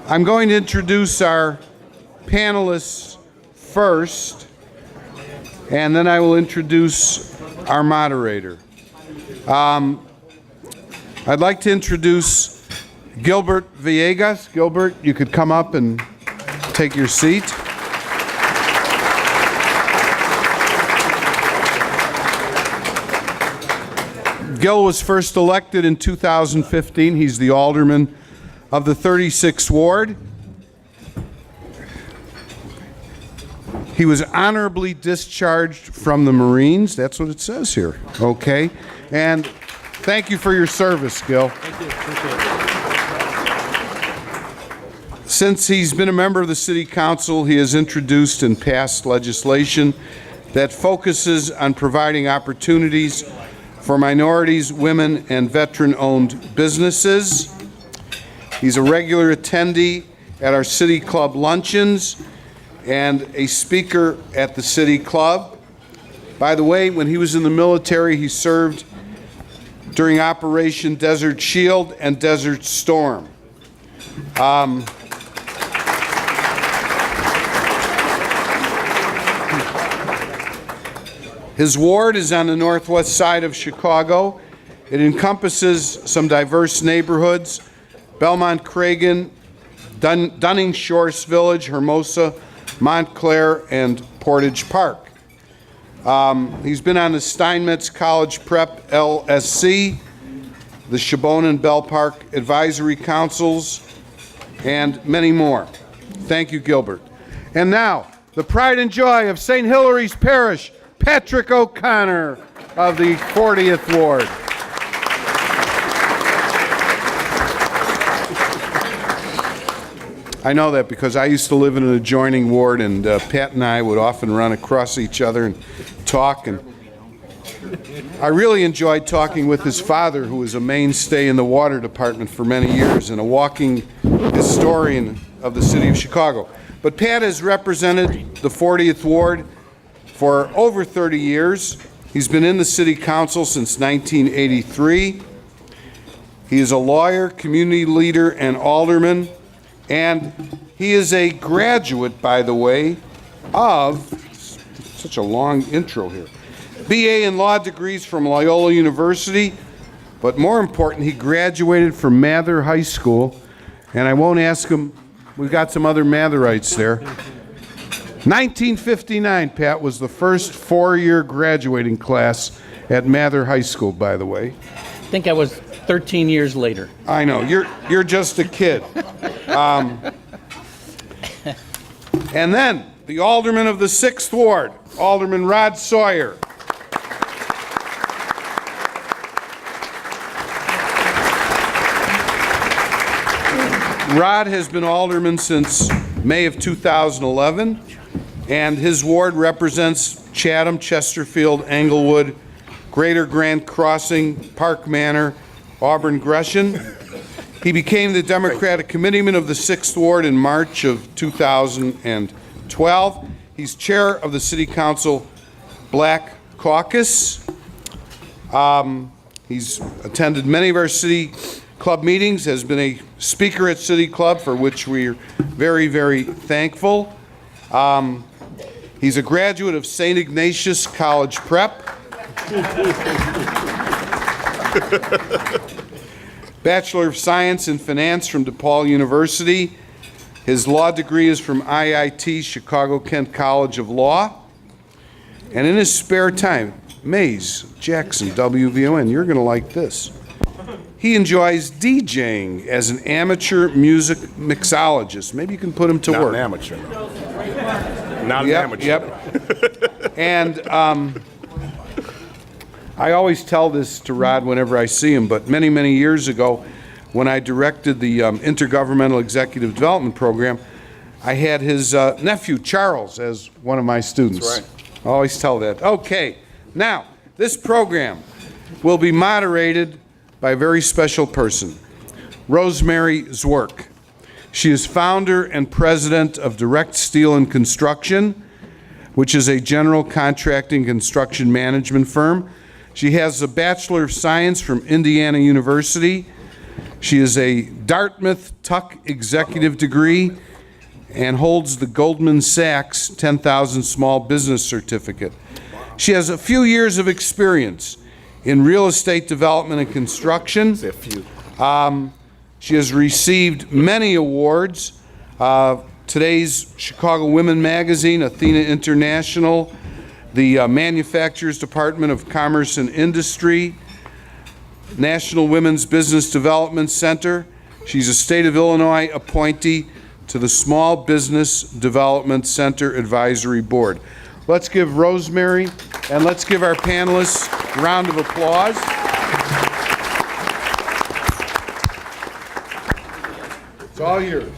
I'm going to introduce our panelists first, and then I will introduce our moderator. I'd like to introduce Gilbert Villegas. Gilbert, you could come up and take your seat. Gil was first elected in 2015. He's the alderman of the 36th Ward. He was honorably discharged from the Marines. That's what it says here. Okay. And thank you for your service, Gil. Thank you. Appreciate it. Since he's been a member of the City Council, he has introduced and passed legislation that focuses on providing opportunities for minorities, women, and veteran-owned businesses. He's a regular attendee at our City Club luncheons and a speaker at the City Club. By the way, when he was in the military, he served during Operation Desert Shield and Desert Storm. His ward is on the northwest side of Chicago. It encompasses some diverse neighborhoods: Belmont, Cragen, Dunning Shores Village, Hermosa, Montclair, and Portage Park. He's been on the Steinmetz College Prep LSC, the Chabon and Bell Park Advisory Councils, and many more. Thank you, Gilbert. And now, the pride and joy of St. Hilary's Parish, Patrick O'Connor of the 40th Ward. I know that because I used to live in an adjoining ward, and Pat and I would often run across each other and talk. And I really enjoyed talking with his father, who was a mainstay in the water department for many years and a walking historian of the city of Chicago. But Pat has represented the 40th Ward for over 30 years. He's been in the City Council since 1983. He is a lawyer, community leader, and alderman. And he is a graduate, by the way, of, such a long intro here, BA in law degrees from Loyola University, but more important, he graduated from Mather High School, and I won't ask him, we've got some other Matherites there. 1959, Pat, was the first four-year graduating class at Mather High School, by the way. I think I was 13 years later. I know, you're just a kid. And then, the alderman of the 6th Ward, Alderman Rod Sawyer. Rod has been alderman since May of 2011, and his ward represents Chatham, Chesterfield, Englewood, Greater Grand Crossing, Park Manor, Auburn, Gresham. He became the Democratic committeeman of the 6th Ward in March of 2012. He's chair of the City Council Black Caucus. He's attended many of our City Club meetings, has been a speaker at City Club, for which we're very, very thankful. He's a graduate of St. Ignatius College Prep. Bachelor of Science in Finance from DePaul University. His law degree is from IIT, Chicago-Kent College of Law. And in his spare time, Mays, Jackson, WVON, you're going to like this. He enjoys DJing as an amateur music mixologist. Maybe you can put him to work. Not an amateur. Not an amateur. Yep. And I always tell this to Rod whenever I see him, but many, many years ago, when I directed the Intergovernmental Executive Development Program, I had his nephew, Charles, as one of my students. That's right. I always tell that. Okay, now, this program will be moderated by a very special person, Rosemary Swierk. She is founder and president of Direct Steel and Construction, which is a general contracting construction management firm. She has a Bachelor of Science from Indiana University, She is a Dartmouth Tuck executive degree and holds the Goldman Sachs 10,000 Small Business Certificate. She has a few years of experience in real estate development and construction. She has received many awards. Today's Chicago Women Magazine, Athena International, the Manufacturers Department of Commerce and Industry, National Women's Business Development Center. She's a State of Illinois appointee to the Small Business Development Center Advisory Board. Let's give Rosemary and let's give our panelists a round of applause. It's all yours.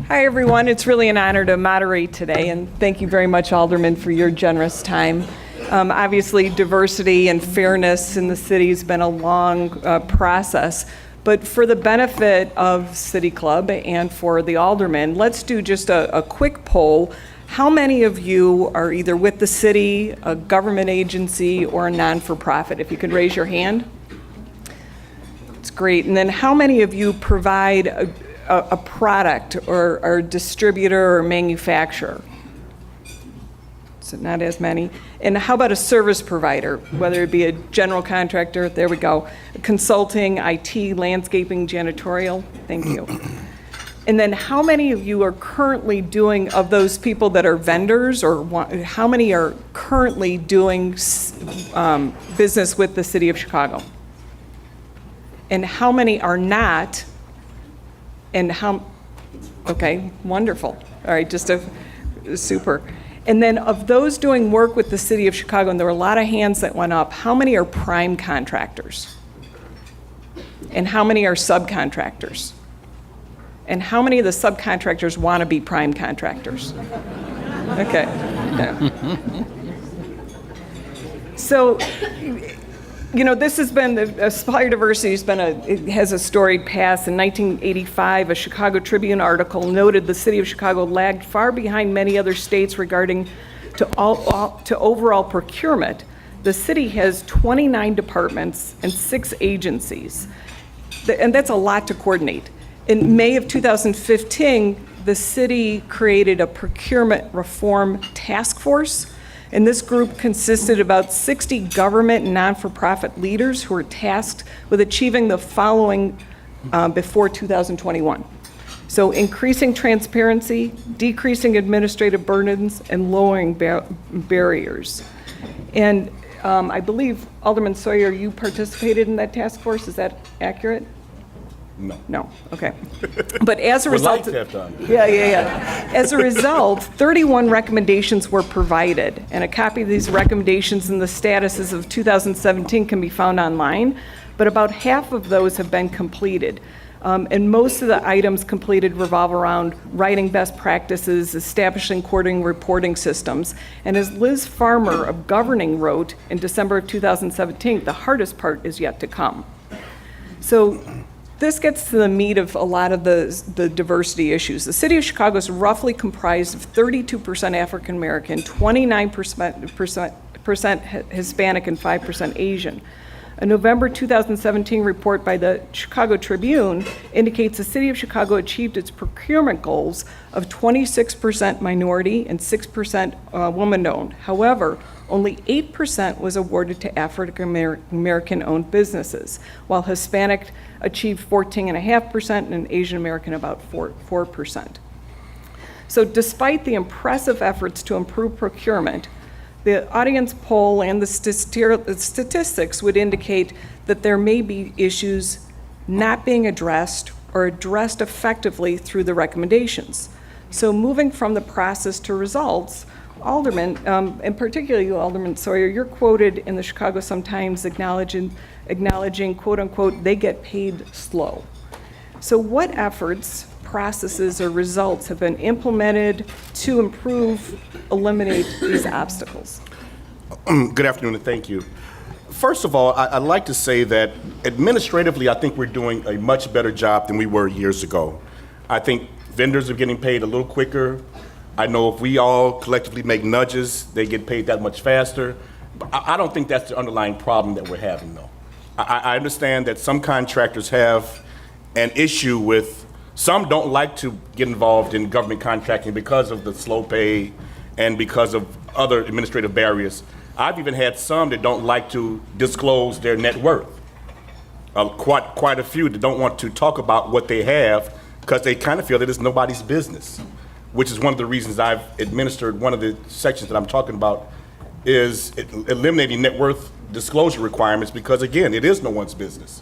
Hi, everyone. It's really an honor to moderate today, and thank you very much, Alderman, for your generous time. Obviously, diversity and fairness in the city has been a long process, but for the benefit of City Club and for the aldermen, let's do just a quick poll. How many of you are either with the city, a government agency, or a non-for-profit? If you could raise your hand. It's great. And then how many of you provide a product or a distributor or manufacturer? So not as many. And how about a service provider, whether it be a general contractor, there we go, consulting, IT, landscaping, janitorial? Thank you. And then how many of you are currently doing, of those people that are vendors, or how many are currently doing business with the city of Chicago? And how many are not? And how, okay, wonderful. All right, just a super. And then of those doing work with the city of Chicago, and there were a lot of hands that went up, how many are prime contractors? And how many are subcontractors? And how many of the subcontractors want to be prime contractors? Okay. Yeah. So, you know, this has been, supplier diversity has a storied past. In 1985, a Chicago Tribune article noted the city of Chicago lagged far behind many other states regarding to overall procurement. The city has 29 departments and 6 agencies, and that's a lot to coordinate. In May of 2015, the city created a procurement reform task force. And this group consisted of about 60 government and non-for-profit leaders who were tasked with achieving the following before 2021. So increasing transparency, decreasing administrative burdens, and lowering barriers. And I believe, Alderman Sawyer, you participated in that task force, is that accurate? No. No, okay. But as a result, Would like to have done. Yeah. As a result, 31 recommendations were provided, and a copy of these recommendations and the statuses of 2017 can be found online, but about half of those have been completed. And most of the items completed revolve around writing best practices, establishing quarterly reporting systems, and as Liz Farmer of Governing wrote in December of 2017, the hardest part is yet to come. So this gets to the meat of a lot of the diversity issues. The city of Chicago is roughly comprised of 32% African American, 29% Hispanic, and 5% Asian. A November 2017 report by the Chicago Tribune indicates the city of Chicago achieved its procurement goals of 26% minority and 6% woman-owned. However, only 8% was awarded to African American owned businesses, while Hispanic achieved 14.5% and Asian American about 4%. So despite the impressive efforts to improve procurement, the audience poll and the statistics would indicate that there may be issues not being addressed or addressed effectively through the recommendations. So moving from the process to results, Alderman, and particularly you, Alderman Sawyer, you're quoted in the Chicago Sun-Times acknowledging, quote unquote, they get paid slow. So what efforts, processes, or results have been implemented to eliminate these obstacles? Good afternoon, and thank you. First of all, I'd like to say that administratively, I think we're doing a much better job than we were years ago. I think vendors are getting paid a little quicker. I know if we all collectively make nudges, they get paid that much faster. But I don't think that's the underlying problem that we're having, though. I understand that some contractors have an issue with, some don't like to get involved in government contracting because of the slow pay and because of other administrative barriers. I've even had some that don't like to disclose their net worth. Quite a few that don't want to talk about what they have because they kind of feel that it's nobody's business, which is one of the reasons I've administered one of the sections that I'm talking about is eliminating net worth disclosure requirements because, again, it is no one's business.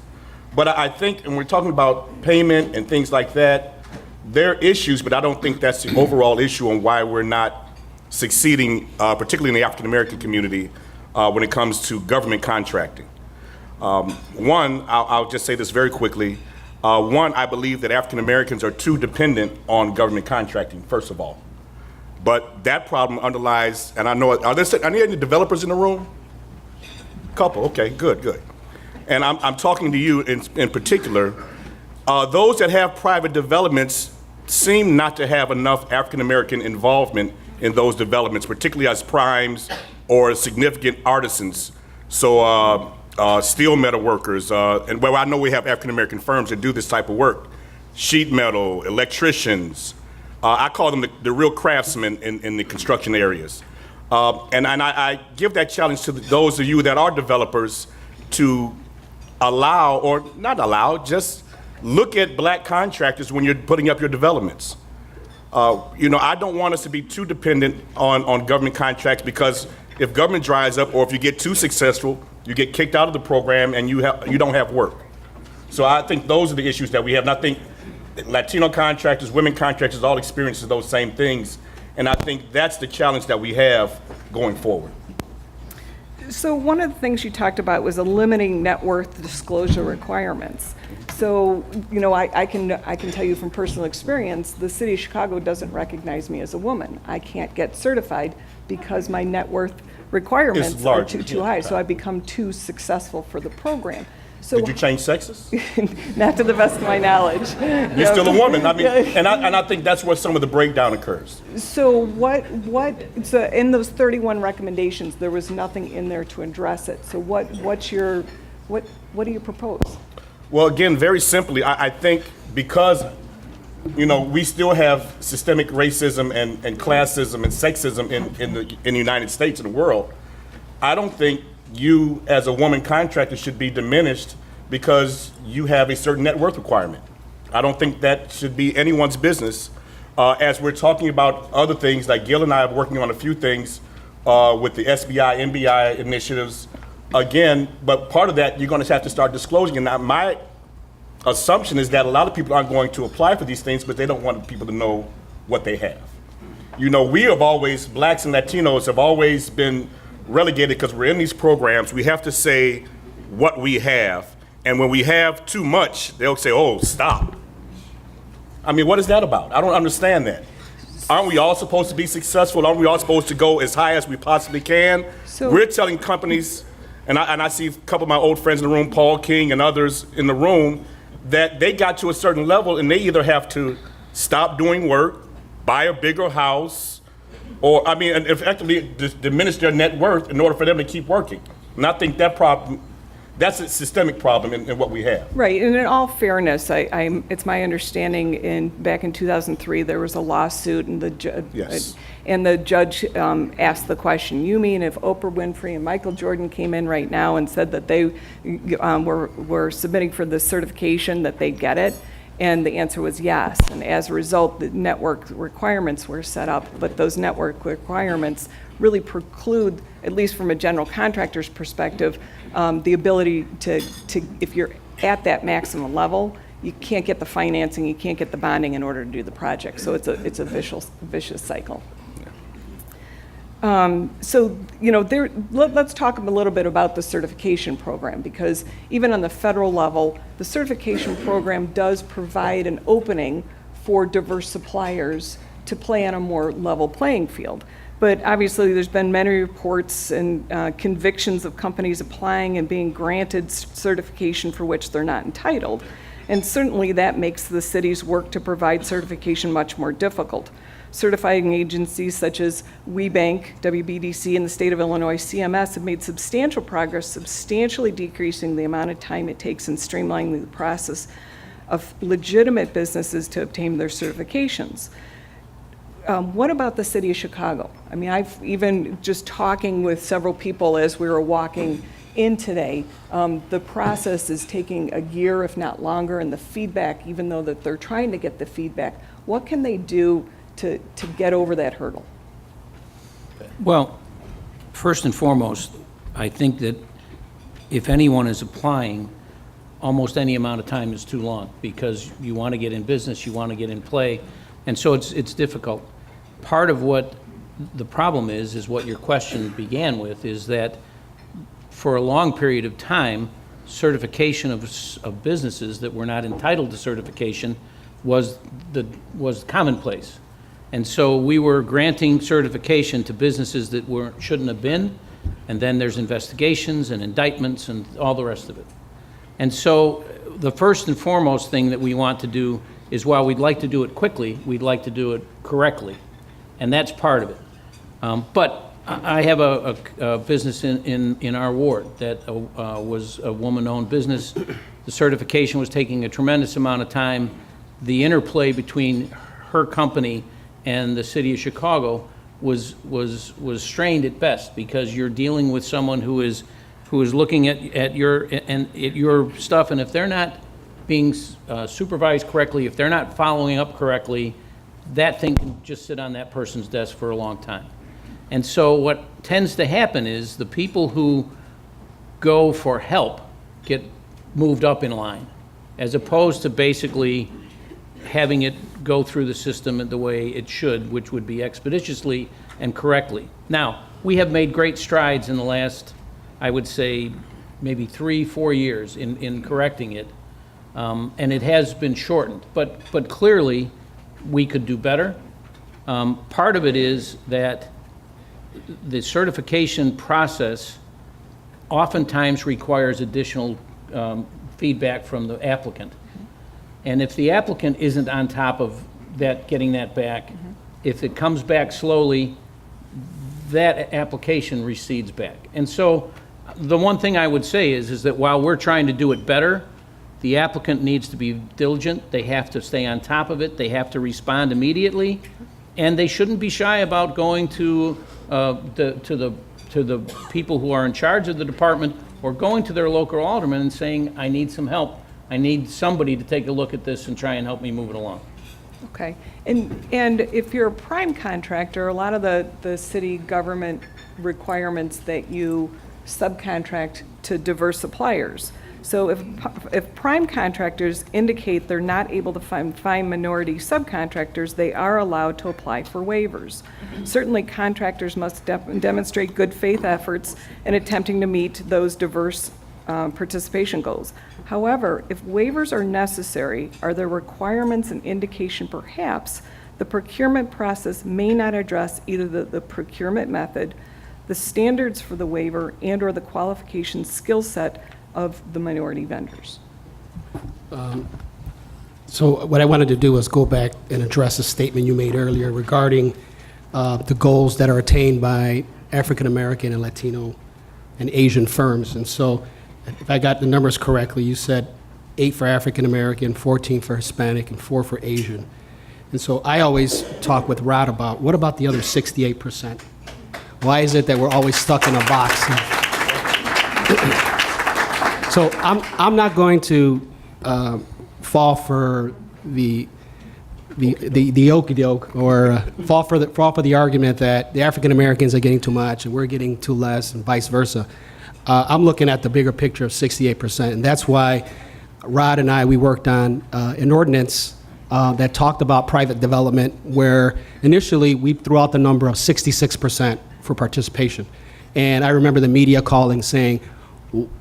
But I think, when we're talking about payment and things like that, there are issues, but I don't think that's the overall issue on why we're not succeeding, particularly in the African-American community, when it comes to government contracting. One, I'll just say this very quickly. One, I believe that African-Americans are too dependent on government contracting, first of all. But that problem underlies, and I know, are there any developers in the room? Couple, okay, good. And I'm talking to you in particular. Those that have private developments seem not to have enough African-American involvement in those developments, particularly as primes or significant artisans. So steel metal workers, and I know we have African-American firms that do this type of work, sheet metal, electricians. I call them the real craftsmen in the construction areas. And I give that challenge to those of you that are developers to allow, or not allow, just look at black contractors when you're putting up your developments. I don't want us to be too dependent on government contracts, because if government dries up or if you get too successful, you get kicked out of the program and you don't have work. So I think those are the issues that we have. And I think Latino contractors, women contractors, all experience those same things. And I think that's the challenge that we have going forward. So one of the things you talked about was eliminating net worth disclosure requirements. So, I can tell you from personal experience, the city of Chicago doesn't recognize me as a woman. I can't get certified because my net worth requirements are too high. So I become too successful for the program. So did you change sexes? Not to the best of my knowledge. You're still a woman. I mean, and I think that's where some of the breakdown occurs. So so in those 31 recommendations, there was nothing in there to address it. So what do you propose? Well, again, very simply, I think because, we still have systemic racism and classism and sexism in the United States and the world, I don't think you as a woman contractor should be diminished because you have a certain net worth requirement. I don't think that should be anyone's business. As we're talking about other things, like Gil and I are working on a few things with the SBI, MBI initiatives, again, but part of that you're going to have to start disclosing. And now my assumption is that a lot of people aren't going to apply for these things, but they don't want people to know what they have. We have always, blacks and Latinos have always been relegated because we're in these programs. We have to say what we have, and when we have too much, they'll say, "Oh, stop." I mean, what is that about? I don't understand that. Aren't we all supposed to be successful? Aren't we all supposed to go as high as we possibly can? So we're telling companies, and I see a couple of my old friends in the room, Paul King and others in the room, that they got to a certain level and they either have to stop doing work, buy a bigger house, or, and effectively diminish their net worth in order for them to keep working. And I think that's a systemic problem in what we have. Right, and in all fairness, it's my understanding back in 2003, there was a lawsuit, and the judge asked the question, you mean if Oprah Winfrey and Michael Jordan came in right now and said that they were submitting for the certification, that they'd get it? And the answer was yes. And as a result, the network requirements were set up, but those network requirements really preclude, at least from a general contractor's perspective, the ability to, if you're at that maximum level, you can't get the financing, you can't get the bonding in order to do the project. So it's a vicious cycle. Let's talk a little bit about the certification program, because even on the federal level, the certification program does provide an opening for diverse suppliers to play on a more level playing field. But obviously, there's been many reports and convictions of companies applying and being granted certification for which they're not entitled. And certainly that makes the city's work to provide certification much more difficult. Certifying agencies such as WeBank, WBDC, and the state of Illinois CMS have made substantial progress, substantially decreasing the amount of time it takes in streamlining the process of legitimate businesses to obtain their certifications. What about the city of Chicago? I mean, I've even just talking with several people as we were walking in today, the process is taking a year, if not longer, and the feedback, even though that they're trying to get the feedback, what can they do to get over that hurdle? Well, first and foremost, I think that if anyone is applying, almost any amount of time is too long, because you want to get in business, you want to get in play, and so it's difficult. Part of what the problem is what your question began with, is that for a long period of time, certification of businesses that were not entitled to certification was commonplace. And so we were granting certification to businesses that shouldn't have been, and then there's investigations and indictments and all the rest of it. And so the first and foremost thing that we want to do is, while we'd like to do it quickly, we'd like to do it correctly, and that's part of it. But I have a business in our ward that was a woman-owned business. The certification was taking a tremendous amount of time. The interplay between her company and the city of Chicago was strained at best, because you're dealing with someone who is looking at your stuff, and if they're not being supervised correctly, if they're not following up correctly, that thing can just sit on that person's desk for a long time. And so what tends to happen is the people who go for help get moved up in line, as opposed to basically having it go through the system the way it should, which would be expeditiously and correctly. Now, we have made great strides in the last, I would say, maybe 3-4 years in correcting it, and it has been shortened. But clearly, we could do better. Part of it is that the certification process oftentimes requires additional feedback from the applicant. And if the applicant isn't on top of that, getting that back, if it comes back slowly, that application recedes back. And so the one thing I would say is that while we're trying to do it better, the applicant needs to be diligent. They have to stay on top of it. They have to respond immediately, and they shouldn't be shy about going to the people who are in charge of the department, or going to their local alderman and saying, I need some help. I need somebody to take a look at this and try and help me move it along. Okay, and if you're a prime contractor, a lot of the city government requirements that you subcontract to diverse suppliers. So if prime contractors indicate they're not able to find minority subcontractors, they are allowed to apply for waivers. Certainly, contractors must demonstrate good faith efforts in attempting to meet those diverse participation goals. However, if waivers are necessary, are there requirements and indication perhaps the procurement process may not address either the procurement method, the standards for the waiver, and/or the qualification skill set of the minority vendors? So what I wanted to do was go back and address a statement you made earlier regarding the goals that are attained by African American and Latino and Asian firms. And so if I got the numbers correctly, you said 8 for African American, 14 for Hispanic, and 4 for Asian. And so I always talk with Rod about, what about the other 68%? Why is it that we're always stuck in a box? So I'm not going to fall for the okey-doke, or fall for the argument that the African Americans are getting too much and we're getting too less, and vice versa. I'm looking at the bigger picture of 68%, and that's why Rod and I, we worked on an ordinance that talked about private development, where initially we threw out the number of 66% for participation. And I remember the media calling saying,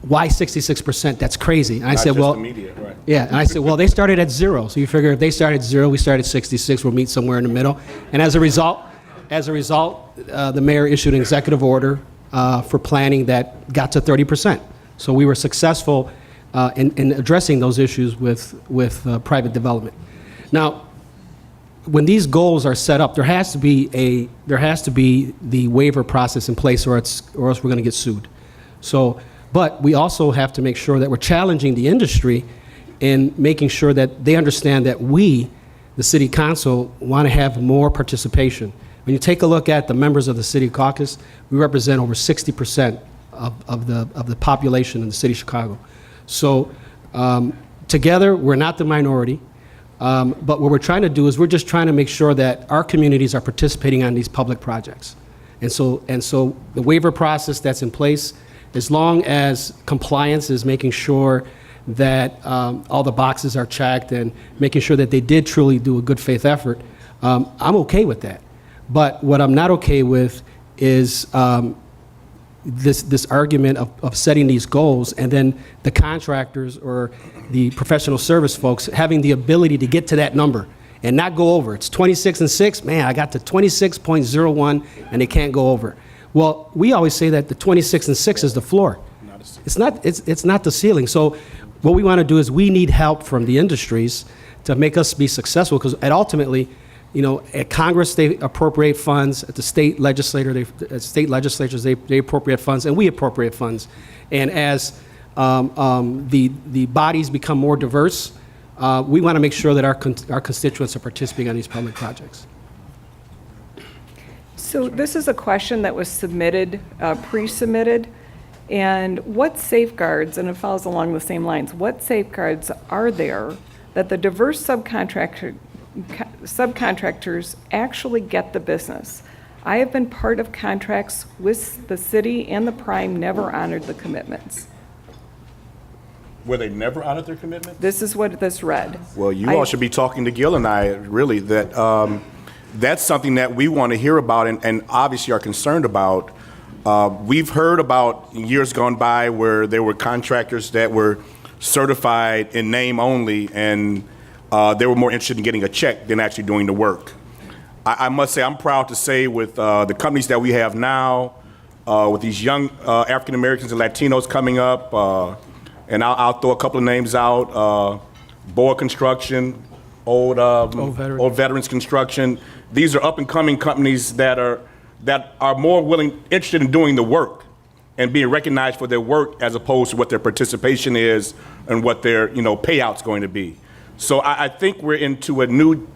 why 66%? That's crazy. And I said, well, the media, right. Yeah, and I said, well, they started at 0. So you figure if they started at 0, we started at 66, we'll meet somewhere in the middle. And as a result, the mayor issued an executive order for planning that got to 30%. So we were successful in addressing those issues with private development. Now, when these goals are set up, there has to be the waiver process in place, or else we're going to get sued. So, but we also have to make sure that we're challenging the industry in making sure that they understand that we, the city council, want to have more participation. When you take a look at the members of the city caucus, we represent over 60% of the population in the city of Chicago. So together, we're not the minority. But what we're trying to do is we're just trying to make sure that our communities are participating on these public projects. And so the waiver process that's in place, as long as compliance is making sure that all the boxes are checked and making sure that they did truly do a good faith effort, I'm okay with that. But what I'm not okay with is this argument of setting these goals and then the contractors or the professional service folks having the ability to get to that number and not go over. It's 26 and 6, man, I got to 26.01 and they can't go over. Well, we always say that the 26 and 6 is the floor. It's not the ceiling. So what we want to do is we need help from the industries to make us be successful, because ultimately, you know, at Congress, they appropriate funds. At the state legislatures, they appropriate funds, and we appropriate funds. And as the bodies become more diverse, we want to make sure that our constituents are participating on these public projects. So this is a question that was submitted, pre-submitted, and what safeguards, and it follows along the same lines, what safeguards are there that the diverse subcontractors actually get the business? I have been part of contracts with the city and the prime never honored the commitments. Where they never honored their commitment? This is what this read. Well, you all should be talking to Gil and I, really, that that's something that we want to hear about and obviously are concerned about. We've heard about years gone by where there were contractors that were certified in name only, and they were more interested in getting a check than actually doing the work. I must say, I'm proud to say with the companies that we have now, with these young African Americans and Latinos coming up, and I'll throw a couple of names out, Boa Construction, Old Veterans Construction. These are up and coming companies that are more interested in doing the work and being recognized for their work as opposed to what their participation is and what their payout's going to be. So I think we're into a new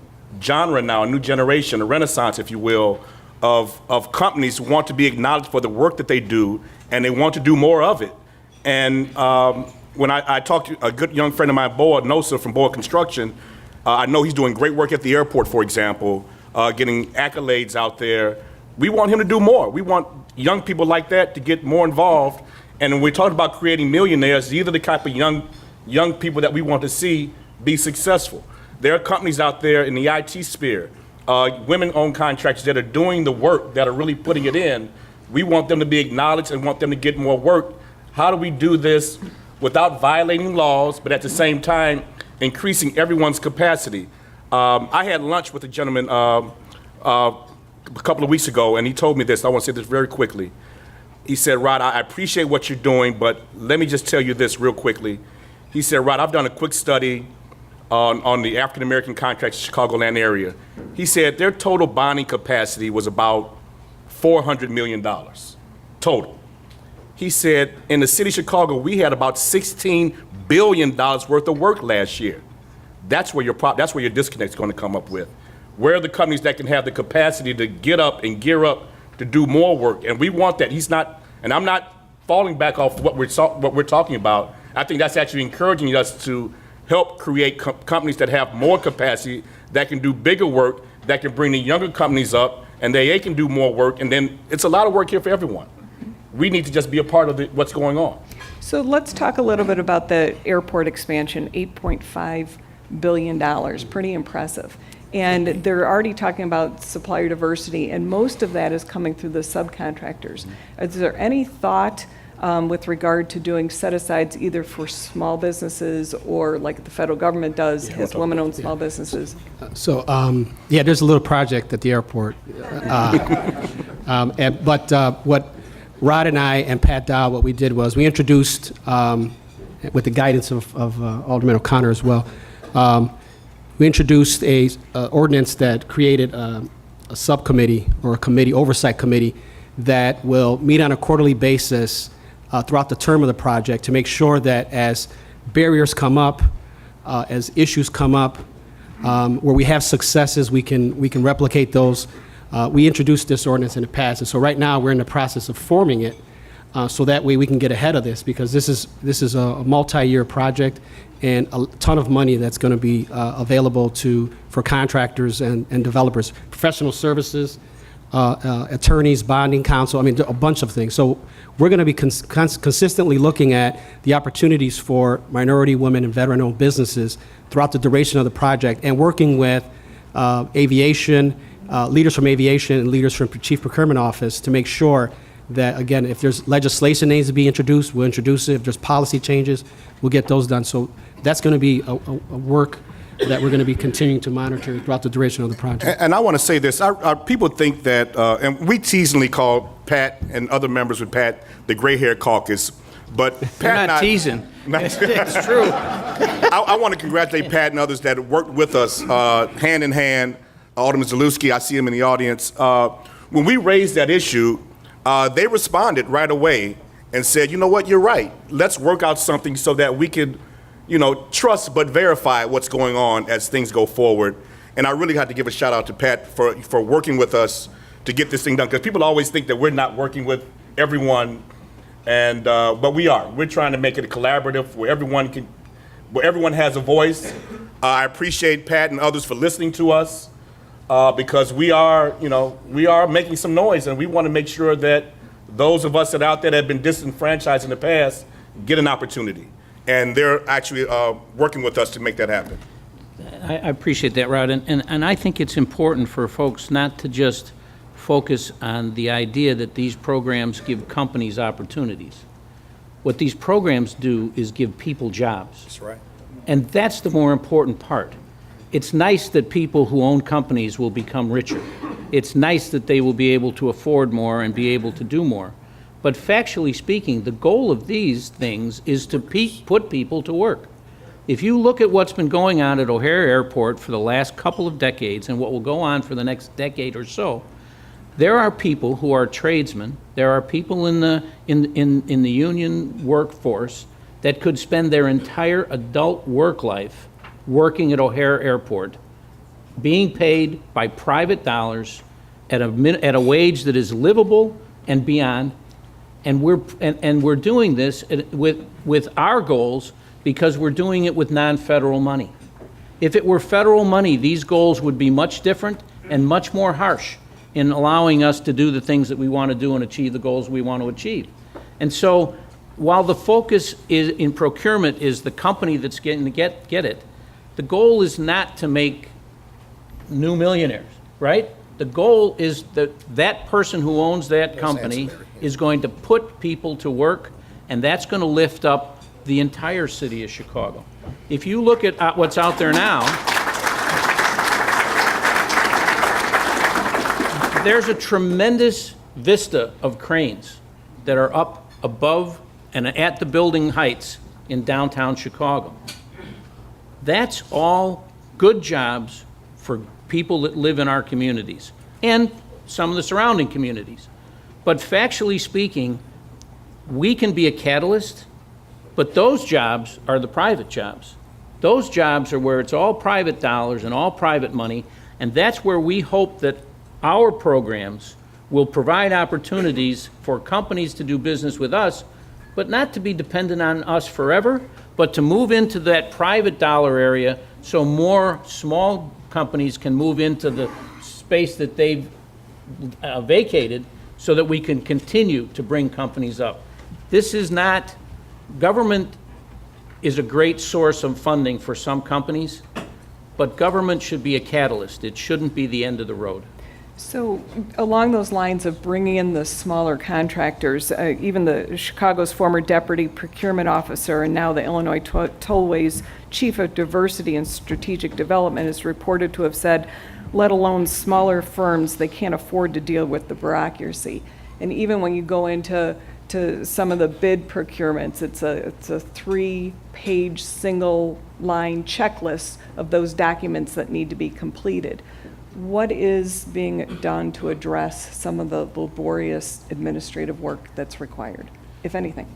genre now, a new generation, a renaissance, if you will, of companies who want to be acknowledged for the work that they do, and they want to do more of it. And when I talked to a good young friend of mine, Boa Nosa from Boa Construction, I know he's doing great work at the airport, for example, getting accolades out there. We want him to do more. We want young people like that to get more involved. And when we talk about creating millionaires, these are the type of young people that we want to see be successful. There are companies out there in the IT sphere, women-owned contractors that are doing the work, that are really putting it in. We want them to be acknowledged and want them to get more work. How do we do this without violating laws, but at the same time increasing everyone's capacity? I had lunch with a gentleman a couple of weeks ago, and he told me this. I want to say this very quickly. He said, Rod, I appreciate what you're doing, but let me just tell you this real quickly. He said, Rod, I've done a quick study on the African American contracts in the Chicagoland area. He said their total bonding capacity was about $400 million total. He said in the city of Chicago, we had about $16 billion worth of work last year. That's where your disconnect is going to come up with. Where are the companies that can have the capacity to get up and gear up to do more work? And we want that. He's not, and I'm not falling back off what we're talking about. I think that's actually encouraging us to help create companies that have more capacity, that can do bigger work, that can bring the younger companies up, and they can do more work. And then it's a lot of work here for everyone. We need to just be a part of what's going on. So let's talk a little bit about the airport expansion, $8.5 billion, pretty impressive. And they're already talking about supplier diversity, and most of that is coming through the subcontractors. Is there any thought with regard to doing set-asides either for small businesses or like the federal government does, has women-owned small businesses? So, there's a little project at the airport. But what Rod and I and Pat Dow, what we did was we introduced with the guidance of Alderman O'Connor as well. We introduced a ordinance that created a subcommittee or a committee, oversight committee, that will meet on a quarterly basis throughout the term of the project to make sure that as barriers come up, as issues come up, where we have successes, we can replicate those. We introduced this ordinance in the past, and so right now we're in the process of forming it, so that way we can get ahead of this, because this is a multi-year project and a ton of money that's going to be available for contractors and developers, professional services, attorneys, bonding counsel, I mean, a bunch of things. So we're going to be consistently looking at the opportunities for minority, women, and veteran-owned businesses throughout the duration of the project, and working with aviation, leaders from aviation and leaders from Chief Procurement Office to make sure that, again, if there's legislation that needs to be introduced, we'll introduce it. If there's policy changes, we'll get those done. So that's going to be a work that we're going to be continuing to monitor throughout the duration of the project. And I want to say this, our people think that, and we teasingly call Pat and other members with Pat the gray hair caucus, but Pat You're and not I- teasing. It's true. I want to congratulate Pat and others that worked with us hand in hand. Alderman Zalewski, I see him in the audience. When we raised that issue, they responded right away and said, you know what, you're right. Let's work out something so that we can, trust but verify what's going on as things go forward. And I really had to give a shout out to Pat for working with us to get this thing done, because people always think that we're not working with everyone, and but we are. We're trying to make it a collaborative where everyone has a voice. I appreciate Pat and others for listening to us, because we are making some noise, and we want to make sure that those of us that are out there that have been disenfranchised in the past get an opportunity. And they're actually working with us to make that happen. I appreciate that, Rod, and I think it's important for folks not to just focus on the idea that these programs give companies opportunities. What these programs do is give people jobs. That's right. And that's the more important part. It's nice that people who own companies will become richer. It's nice that they will be able to afford more and be able to do more. But factually speaking, the goal of these things is to put people to work. If you look at what's been going on at O'Hare Airport for the last couple of decades and what will go on for the next decade or so, there are people who are tradesmen, there are people in the union workforce that could spend their entire adult work life working at O'Hare Airport, being paid by private dollars at a wage that is livable and beyond. And we're doing this with our goals because we're doing it with non-federal money. If it were federal money, these goals would be much different and much more harsh in allowing us to do the things that we want to do and achieve the goals we want to achieve. And so while the focus is in procurement is the company that's getting to get it, the goal is not to make new millionaires, right? The goal is that person who owns that company is going to put people to work, and that's going to lift up the entire city of Chicago. If you look at what's out there now, there's a tremendous vista of cranes that are up above and at the building heights in downtown Chicago. That's all good jobs for people that live in our communities and some of the surrounding communities. But factually speaking, we can be a catalyst, but those jobs are the private jobs. Those jobs are where it's all private dollars and all private money, and that's where we hope that our programs will provide opportunities for companies to do business with us, but not to be dependent on us forever, but to move into that private dollar area so more small companies can move into the space that they've vacated so that we can continue to bring companies up. This is not, government is a great source of funding for some companies, but government should be a catalyst. It shouldn't be the end of the road. So along those lines of bringing in the smaller contractors, even the Chicago's former deputy procurement officer and now the Illinois Tollways chief of diversity and strategic development is reported to have said, let alone smaller firms, they can't afford to deal with the bureaucracy. And even when you go into to some of the bid procurements. It's a 3-page, single-line checklist of those documents that need to be completed. What is being done to address some of the laborious administrative work that's required, if anything?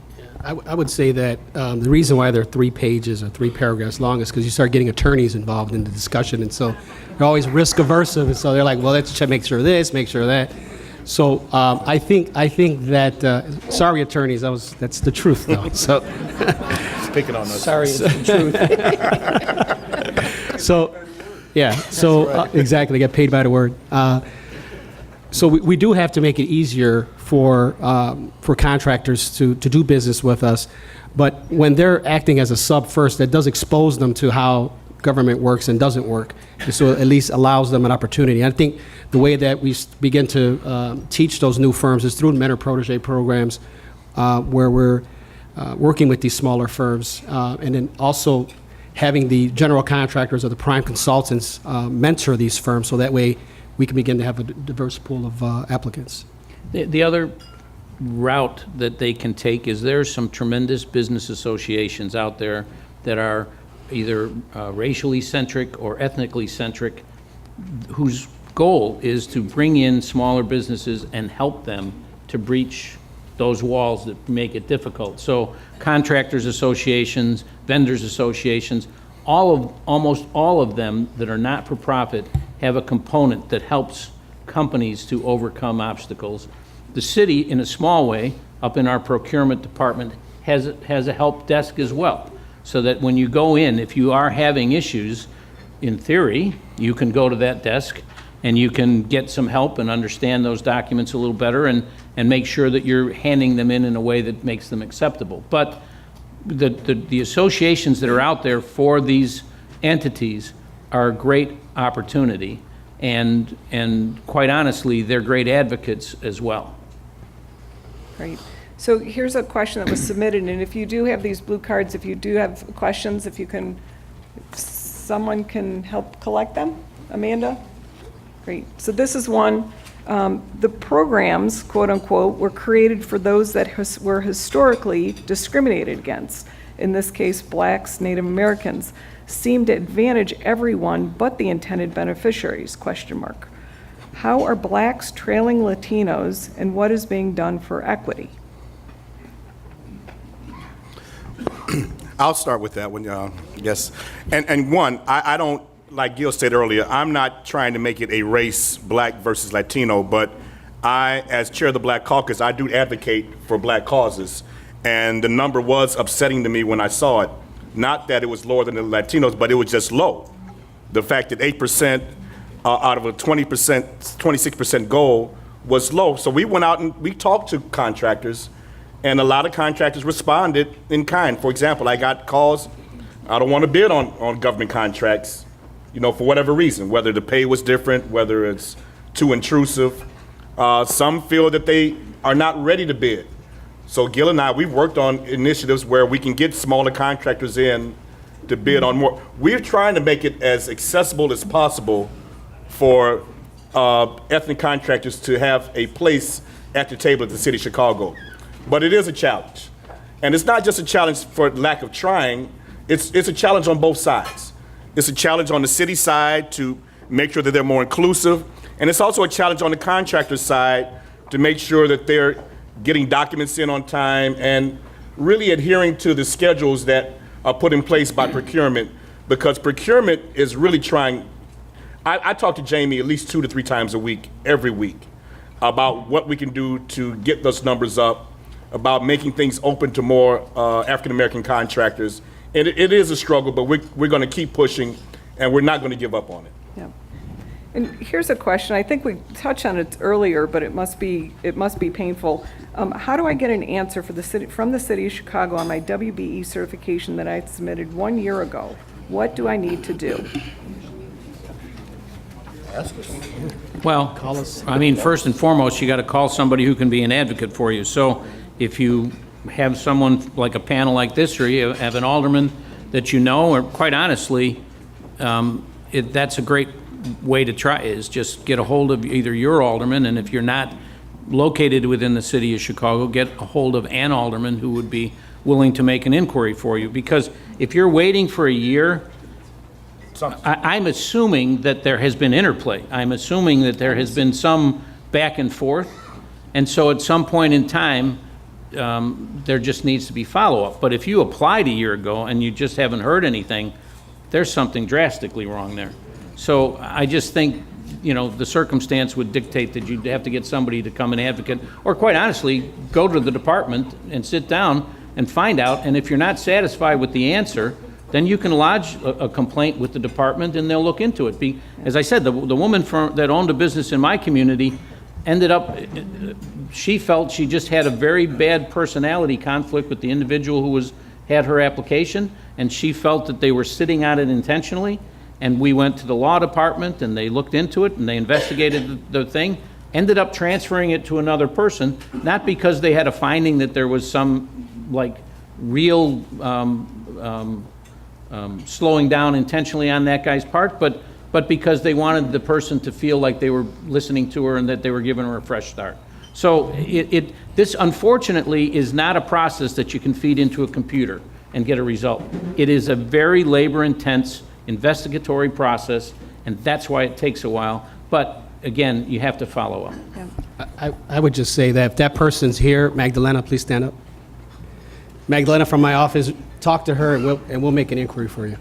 I would say that the reason why they're 3 pages or 3 paragraphs long is because you start getting attorneys involved in the discussion, and so they're always risk averse, and so they're like, well, let's make sure of this, make sure of that. So I think that sorry, attorneys, that's the truth, though. So Picking on us. Sorry, it's the truth. so yeah, so exactly, get paid by the word. So we do have to make it easier for contractors to do business with us, but when they're acting as a sub first, that does expose them to how government works and doesn't work, and so at least allows them an opportunity. I think the way that we begin to teach those new firms is through mentor-protege programs, where we're working with these smaller firms, and then also having the general contractors or the prime consultants mentor these firms, so that way we can begin to have a diverse pool of applicants. The other route that they can take is there's some tremendous business associations out there that are either racially centric or ethnically centric, whose goal is to bring in smaller businesses and help them to breach those walls that make it difficult. So contractors associations, vendors associations, almost all of them that are not for profit have a component that helps companies to overcome obstacles. The city, in a small way, up in our procurement department, has a help desk as well, so that when you go in, if you are having issues, in theory, you can go to that desk and you can get some help and understand those documents a little better and make sure that you're handing them in a way that makes them acceptable. But the associations that are out there for these entities are a great opportunity, and quite honestly, they're great advocates as well. Great. So here's a question that was submitted, and if you do have these blue cards, if you do have questions, if someone can help collect them? Amanda? Great. So this is one. The programs, quote unquote, were created for those that were historically discriminated against. In this case, blacks, Native Americans, seem to advantage everyone but the intended beneficiaries, question mark. How are blacks trailing Latinos, and what is being done for equity? I'll start with that one, yes. And one, I don't, like Gil said earlier, I'm not trying to make it a race, black versus Latino, but I, as chair of the Black Caucus, I do advocate for black causes. And the number was upsetting to me when I saw it. Not that it was lower than the Latinos, but it was just low. The fact that 8% out of a 20%, 26% goal was low. So we went out and we talked to contractors, and a lot of contractors responded in kind. For example, I got calls, I don't want to bid on government contracts, for whatever reason, whether the pay was different, whether it's too intrusive. Some feel that they are not ready to bid. So Gil and I, we've worked on initiatives where we can get smaller contractors in to bid on more. We're trying to make it as accessible as possible for ethnic contractors to have a place at the table at the city of Chicago. But it is a challenge. And it's not just a challenge for lack of trying, it's a challenge on both sides. It's a challenge on the city side to make sure that they're more inclusive, and it's also a challenge on the contractor side to make sure that they're getting documents in on time and really adhering to the schedules that are put in place by procurement, because procurement is really trying. I talk to Jamie at least 2 to 3 times a week, every week, about what we can do to get those numbers up, about making things open to more African-American contractors. And it is a struggle, but we're going to keep pushing, and we're not going to give up on it. Yeah. And here's a question. I think we touched on it earlier, but it must be painful. How do I get an answer from the city of Chicago on my WBE certification that I submitted 1 year ago? What do I need to do? Well, first and foremost, you got to call somebody who can be an advocate for you. So if you have someone like a panel like this, or you have an alderman that or quite honestly, that's a great way to try, is just get a hold of either your alderman, and if you're not located within the city of Chicago, get a hold of an alderman who would be willing to make an inquiry for you. Because if you're waiting for a year, I'm assuming that there has been interplay. I'm assuming that there has been some back and forth. And so at some point in time, there just needs to be follow-up. But if you applied a year ago and you just haven't heard anything, there's something drastically wrong there. So I just think, the circumstance would dictate that you'd have to get somebody to come and advocate, or quite honestly, go to the department and sit down and find out. And if you're not satisfied with the answer, then you can lodge a complaint with the department and they'll look into it. As I said, the woman that owned a business in my community ended up, she felt she just had a very bad personality conflict with the individual who had her application, and she felt that they were sitting on it intentionally. And we went to the law department and they looked into it and they investigated the thing, ended up transferring it to another person, not because they had a finding that there was some real slowing down intentionally on that guy's part, but because they wanted the person to feel like they were listening to her and that they were giving her a fresh start. So this unfortunately is not a process that you can feed into a computer and get a result. It is a very labor-intense investigatory process, and that's why it takes a while. But again, you have to follow up. I would just say that if that person's here, Magdalena, please stand up. Magdalena from my office, talk to her and we'll make an inquiry for you.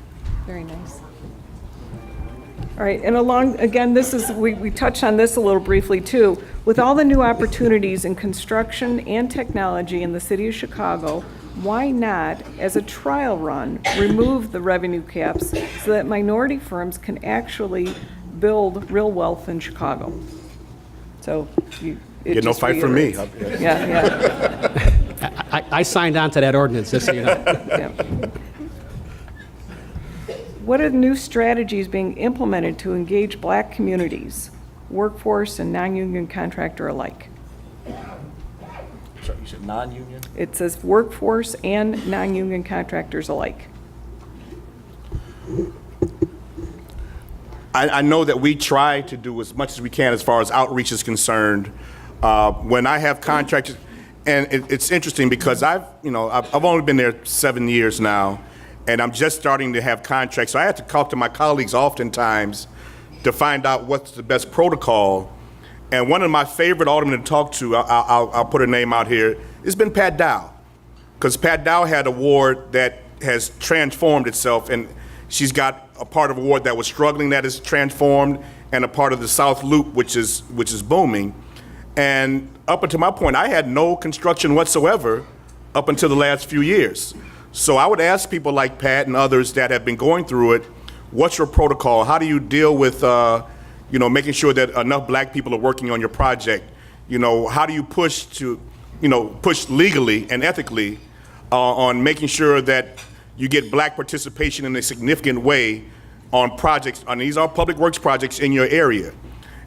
Very nice. All right, and again, we touched on this a little briefly too. With all the new opportunities in construction and technology in the city of Chicago, why not, as a trial run, remove the revenue caps so that minority firms can actually build real wealth in Chicago? So Get no fight from me. Yeah. I signed on to that ordinance, just so you know. Yeah. What are the new strategies being implemented to engage Black communities, workforce and non-union contractor alike? Sorry, you said non-union? It says workforce and non-union contractors alike. I know that we try to do as much as we can as far as outreach is concerned. When I have contractors, and it's interesting because I've only been there 7 years now, and I'm just starting to have contracts. So I have to talk to my colleagues oftentimes to find out what's the best protocol. And one of my favorite aldermen to talk to, I'll put her name out here, has been Pat Dow. Because Pat Dow had a ward that has transformed itself, and she's got a part of a ward that was struggling that is transformed, and a part of the South Loop, which is booming. And up until my point, I had no construction whatsoever up until the last few years. So I would ask people like Pat and others that have been going through it, what's your protocol? How do you deal with making sure that enough Black people are working on your project? How do you push legally and ethically on making sure that you get Black participation in a significant way on projects, and these are public works projects in your area.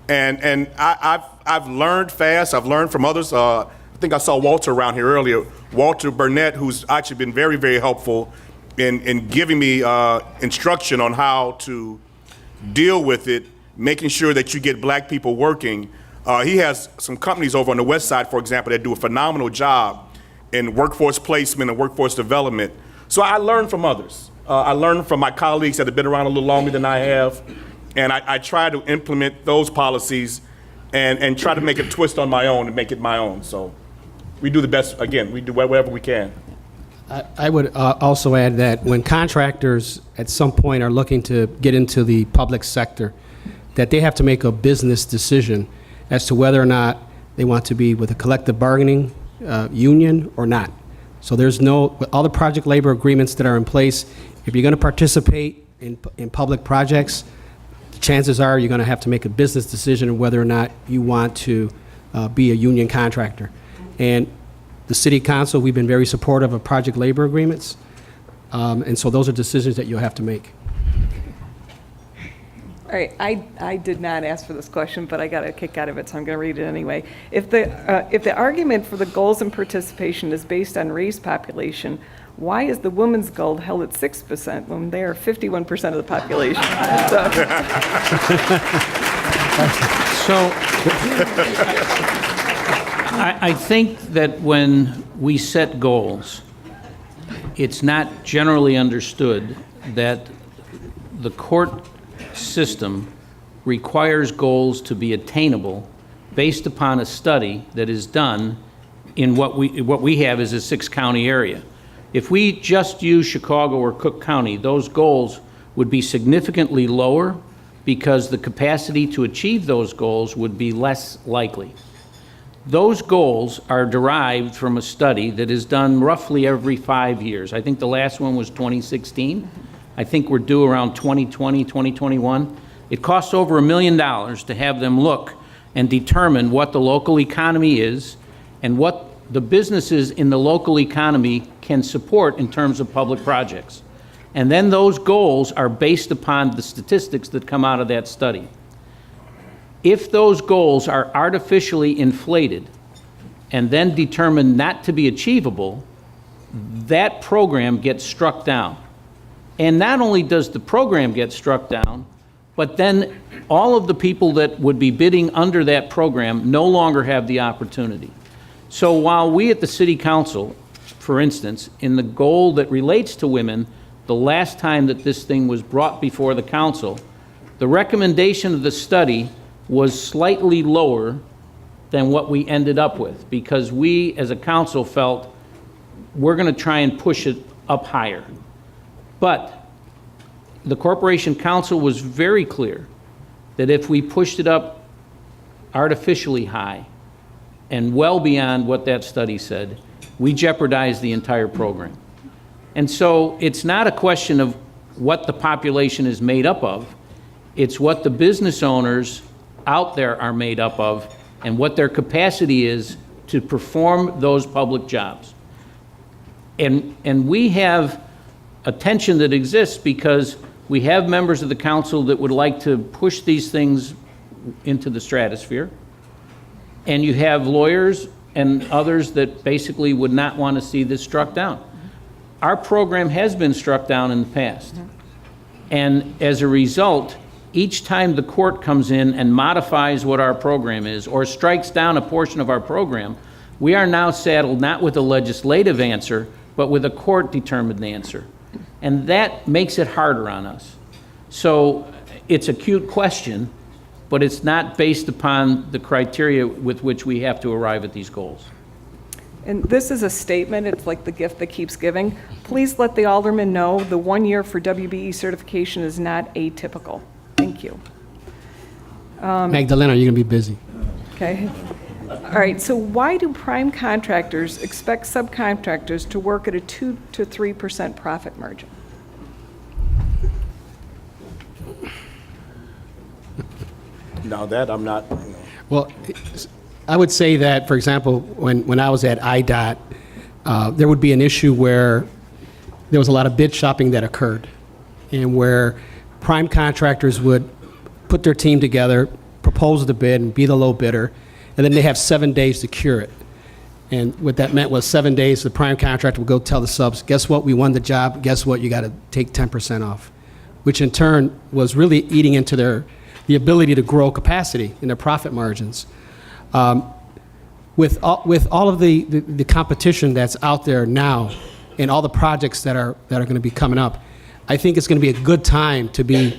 And I've learned fast. I've learned from others. I think I saw Walter around here earlier. Walter Burnett, who's actually been very, very helpful in giving me instruction on how to deal with it, making sure that you get Black people working. He has some companies over on the west side, for example, that do a phenomenal job in workforce placement and workforce development. So I learn from others. I learn from my colleagues that have been around a little longer than I have, and I try to implement those policies and try to make a twist on my own and make it my own. So we do the best, again, we do whatever we can. I would also add that when contractors at some point are looking to get into the public sector, that they have to make a business decision as to whether or not they want to be with a collective bargaining union or not. So there's all the project labor agreements that are in place, if you're going to participate in public projects, chances are you're going to have to make a business decision on whether or not you want to be a union contractor. And the City Council, we've been very supportive of project labor agreements, and so those are decisions that you'll have to make. All right, I did not ask for this question, but I got a kick out of it, so I'm going to read it anyway. If the argument for the goals and participation is based on race population, why is the women's goal held at 6% when they are 51% of the population? I think that when we set goals, it's not generally understood that the court system requires goals to be attainable based upon a study that is done in what we have is a 6-county area. If we just use Chicago or Cook County, those goals would be significantly lower because the capacity to achieve those goals would be less likely. Those goals are derived from a study that is done roughly every 5 years. I think the last one was 2016. I think we're due around 2020, 2021. It costs over $1 million to have them look and determine what the local economy is and what the businesses in the local economy can support in terms of public projects. And then those goals are based upon the statistics that come out of that study. If those goals are artificially inflated and then determined not to be achievable, that program gets struck down. And not only does the program get struck down, but then all of the people that would be bidding under that program no longer have the opportunity. So while we at the City Council, for instance, in the goal that relates to women, the last time that this thing was brought before the council, the recommendation of the study was slightly lower than what we ended up with, because we as a council felt we're going to try and push it up higher. But the Corporation Council was very clear that if we pushed it up artificially high and well beyond what that study said, we jeopardized the entire program. And so it's not a question of what the population is made up of, it's what the business owners out there are made up of and what their capacity is to perform those public jobs. And we have a tension that exists because we have members of the council that would like to push these things into the stratosphere, and you have lawyers and others that basically would not want to see this struck down. Our program has been struck down in the past. And as a result, each time the court comes in and modifies what our program is or strikes down a portion of our program, we are now saddled not with a legislative answer, but with a court-determined answer. And that makes it harder on us. So it's a cute question, but it's not based upon the criteria with which we have to arrive at these goals. And this is a statement, it's like the gift that keeps giving. Please let the alderman know the 1 year for WBE certification is not atypical. Thank you. Magdalena, you're going to be busy. Okay. All right, so why do prime contractors expect subcontractors to work at a 2 to 3% profit margin? Now that I'm not, Well, I would say that, for example, when I was at IDOT, there would be an issue where there was a lot of bid shopping that occurred, and where prime contractors would put their team together, propose the bid, and be the low bidder, and then they have 7 days to cure it. And what that meant was 7 days, the prime contractor would go tell the subs, guess what, we won the job, guess what, you got to take 10% off, which in turn was really eating into the ability to grow capacity in their profit margins. With all of the competition that's out there now and all the projects that are going to be coming up, I think it's going to be a good time to be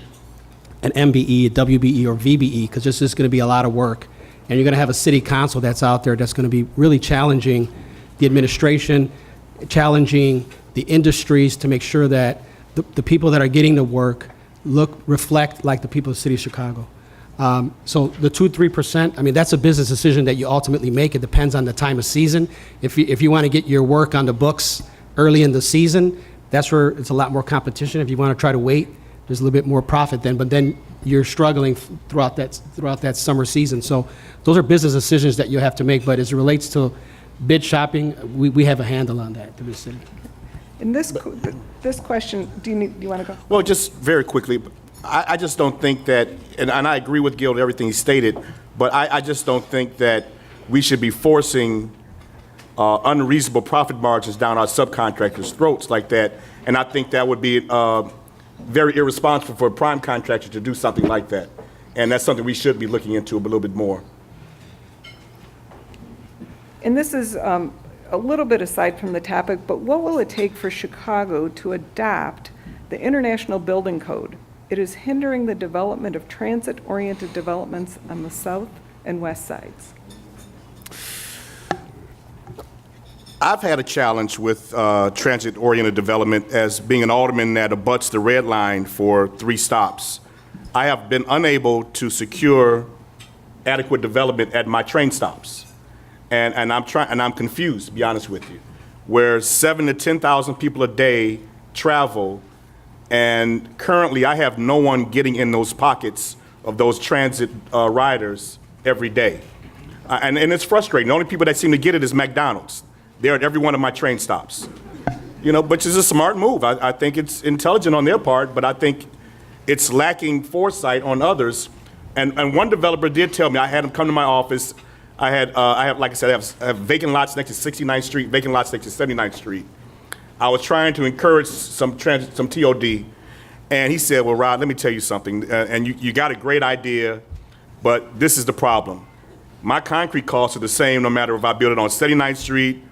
an MBE, a WBE, or VBE, because this is going to be a lot of work. And you're going to have a city council that's out there that's going to be really challenging the administration, challenging the industries to make sure that the people that are getting the work reflect like the people of the city of Chicago. So the 2-3%, I mean, that's a business decision that you ultimately make. It depends on the time of season. If you want to get your work on the books early in the season, that's where it's a lot more competition. If you want to try to wait, there's a little bit more profit then, but then you're struggling throughout that summer season. So those are business decisions that you have to make, but as it relates to bid shopping, we have a handle on that through the city. In this question, do you want to go? well, just very quickly, I just don't think that, and I agree with Gil, everything he stated, but I just don't think that we should be forcing unreasonable profit margins down our subcontractors' throats like that. And I think that would be very irresponsible for a prime contractor to do something like that. And that's something we should be looking into a little bit more. And this is a little bit aside from the topic, but what will it take for Chicago to adopt the International Building Code? It is hindering the development of transit-oriented developments on the south and west sides. I've had a challenge with transit-oriented development as being an alderman that abuts the red line for 3 stops. I have been unable to secure adequate development at my train stops. And I'm confused, to be honest with you, where 7,000 to 10,000 people a day travel, and currently I have no one getting in those pockets of those transit riders every day. And it's frustrating. The only people that seem to get it is McDonald's. They're at every one of my train stops. You know, which is a smart move. I think it's intelligent on their part, but I think it's lacking foresight on others. And one developer did tell me, I had him come to my office. I have, like I said, I have vacant lots next to 69th Street, vacant lots next to 79th Street. I was trying to encourage some TOD, and he said, well, Rod, let me tell you something, and you got a great idea, but this is the problem. My concrete costs are the same no matter if I build it on 79th Street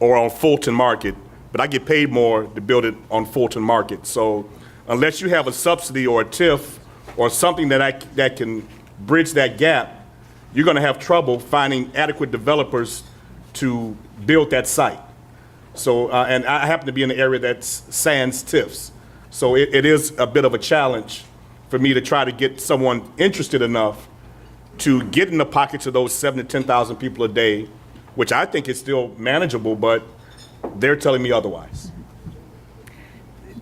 or on Fulton Market, but I get paid more to build it on Fulton Market. So unless you have a subsidy or a TIF or something that can bridge that gap, you're going to have trouble finding adequate developers to build that site. So, and I happen to be in an area that's sans TIFs. So it is a bit of a challenge for me to try to get someone interested enough to get in the pockets of those 7,000 to 10,000 people a day, which I think is still manageable, but they're telling me otherwise.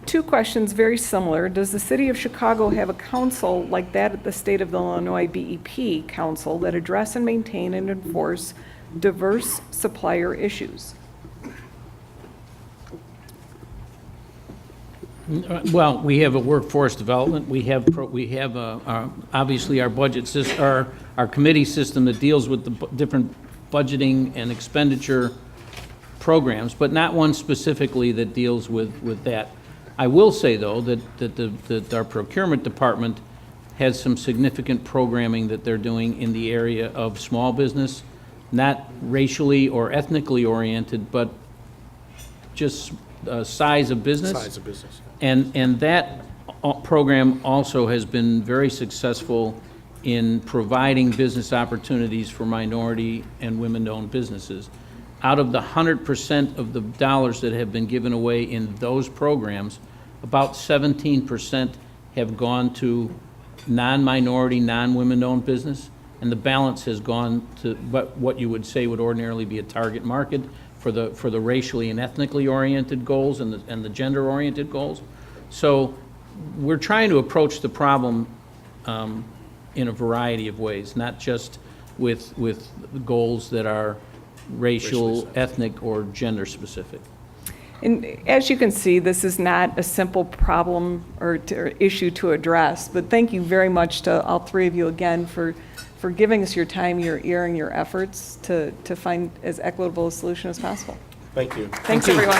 2 questions very similar. Does the city of Chicago have a council like that at the state of Illinois BEP council that address and maintain and enforce diverse supplier issues? Well, we have a workforce development. We have obviously our budget our committee system that deals with the different budgeting and expenditure programs, but not one specifically that deals with that. I will say, though, that our procurement department has some significant programming that they're doing in the area of small business, not racially or ethnically oriented, but just size of business. Size of business. And that program also has been very successful in providing business opportunities for minority and women-owned businesses. Out of the 100% of the dollars that have been given away in those programs, about 17% have gone to non-minority, non-women-owned business, and the balance has gone to what you would say would ordinarily be a target market for the racially and ethnically oriented goals and the gender-oriented goals. So we're trying to approach the problem in a variety of ways, not just with goals that are racial, ethnic, or gender specific. And as you can see, this is not a simple problem or issue to address, but thank you very much to all 3 of you again for giving us your time, your ear, and your efforts to find as equitable a solution as possible. Thank you. Thanks, everyone.